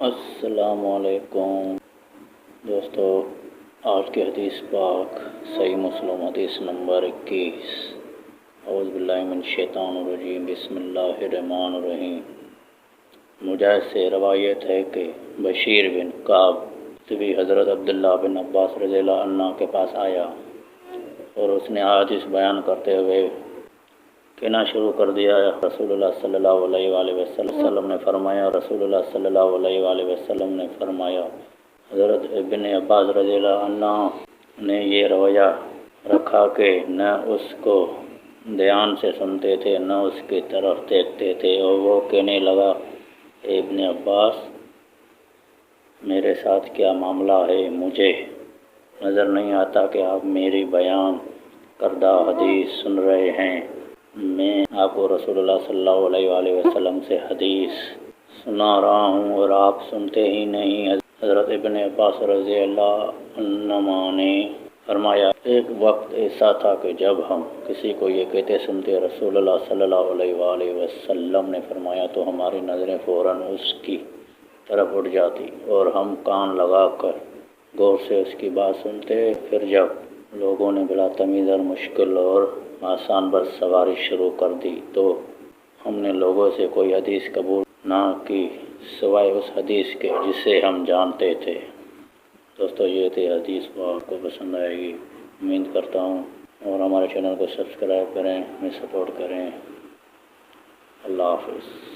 السلام علیکم دوستو، آج کی حدیث پاک صحیح مسلم حدیث نمبر 21۔ اعوذ باللہ من الشیطان الرجیم، بسم اللہ الرحمن الرحیم۔ مجاہد سے روایت ہے کہ بشیر بن کعب طبی حضرت عبداللہ بن عباس رضی اللہ عنہ کے پاس آیا اور اس نے حدیث بیان کرتے ہوئے کہنا شروع کر دیا۔ رسول اللہ صلی اللہ علیہ وآلہ وسلم نے فرمایا، رسول اللہ صلی اللہ علیہ وآلہ وسلم نے فرمایا۔ حضرت ابن عباس رضی اللہ عنہ نے یہ رویہ رکھا کہ نہ اس کو دھیان سے سنتے تھے نہ اس کی طرف دیکھتے تھے، اور وہ کہنے لگا، اے ابن عباس، میرے ساتھ کیا معاملہ ہے؟ مجھے نظر نہیں آتا کہ آپ میری بیان کردہ حدیث سن رہے ہیں۔ میں آپ کو رسول اللہ صلی اللہ علیہ وآلہ وسلم سے حدیث سنا رہا ہوں اور آپ سنتے ہی نہیں۔ حضرت ابن عباس رضی اللہ عنہما نے فرمایا، ایک وقت ایسا تھا کہ جب ہم کسی کو یہ کہتے سنتے رسول اللہ صلی اللہ علیہ وآلہ وسلم نے فرمایا تو ہماری نظریں فوراً اس کی طرف اٹھ جاتی اور ہم کان لگا کر غور سے اس کی بات سنتے۔ پھر جب لوگوں نے بلا تمیز اور مشکل اور آسان پر سواری شروع کر دی تو ہم نے لوگوں سے کوئی حدیث قبول نہ کی سوائے اس حدیث کے جسے ہم جانتے تھے۔ دوستو، یہ تھی حدیث، وہ آپ کو پسند آئے گی امید کرتا ہوں، اور ہمارے چینل کو سبسکرائب کریں، ہمیں سپورٹ کریں۔ اللہ حافظ۔